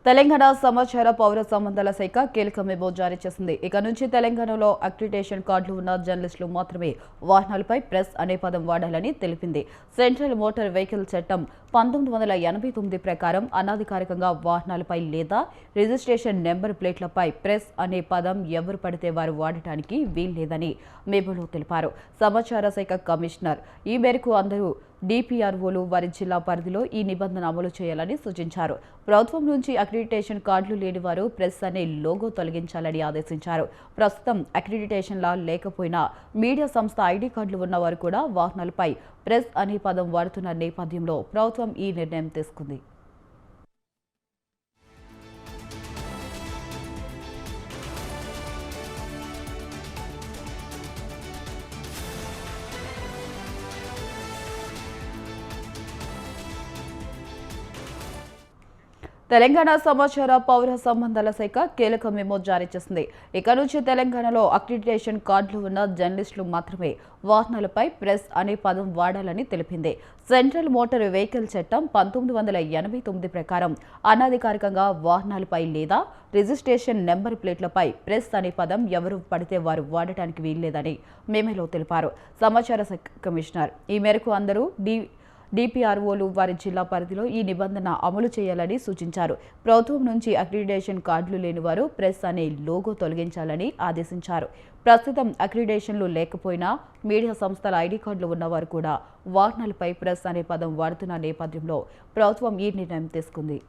తెలంగాణ సమాచార పౌర సంబంధాల శాఖ కీలక మెమో జారీ చేసింది. ఇక నుంచి తెలంగాణలో అక్రిడిటేషన్ కార్డులు ఉన్న జర్నలిస్టులు మాత్రమే వాహనాలపై ప్రెస్ అనే పదం వాడాలని తెలిపింది. సెంట్రల్ మోటార్ వెహికల్ చట్టం 1989 ప్రకారం అనాధికారికంగా వాహనాలపై లేదా రిజిస్ట్రేషన్ నెంబర్ ప్లేట్లపై ప్రెస్ అనే పదం ఎవరు పడితే వారు వాడటానికి వీల్లేదని మెమోలో తెలిపారు. సమాచార శాఖ కమిషనర్ ఈ మేరకు అందరూ డిపిఆర్ఓలు వారి జిల్లా పరిధిలో ఈ నిబంధన అమలు చేయాలని సూచించారు. ప్రభుత్వం నుంచి అక్రిడిటేషన్ కార్డులు లేని వారు ప్రెస్ అనే లోగో తొలగించాలని ఆదేశించారు. ప్రస్తుతం అక్రిడిటేషన్లా లేకపోయినా మీడియా సంస్థ ఐడి కార్డులు ఉన్నవారు కూడా వాహనాలపై ప్రెస్ అనే పదం వాడుతున్న నేపథ్యంలో ప్రభుత్వం ఈ నిర్ణయం తీసుకుంది. తెలంగాణ సమాచార పౌర సంబంధాల శాఖ కీలక మెమో జారీ చేసింది. ఇక నుంచి తెలంగాణలో అక్రిడిటేషన్ కార్డులు ఉన్న జర్నలిస్టులు మాత్రమే వాహనాలపై ప్రెస్ అనే పదం వాడాలని తెలిపింది. సెంట్రల్ మోటార్ వెహికల్ చట్టం 1989 ప్రకారం అనాధికారికంగా వాహనాలపై లేదా రిజిస్ట్రేషన్ నెంబర్ ప్లేట్లపై ప్రెస్ అనే పదం ఎవరు పడితే వారు వాడటానికి వీల్లేదని మెమోలో తెలిపారు. సమాచార శాఖ కమిషనర్ ఈ మేరకు అందరూ డిపిఆర్ఓలు వారి జిల్లా పరిధిలో ఈ నిబంధన అమలు చేయాలని సూచించారు. ప్రభుత్వం నుంచి అక్రిడిటేషన్ కార్డులు లేని వారు ప్రెస్ అనే లోగో తొలగించాలని ఆదేశించారు. ప్రస్తుతం అక్రిడిటేషన్లు లేకపోయినా మీడియా సంస్థల ఐడి కార్డులు ఉన్నవారు కూడా వాహనాలపై ప్రెస్ అనే పదం వాడుతున్న నేపథ్యంలో ప్రభుత్వం ఈ నిర్ణయం తీసుకుంది.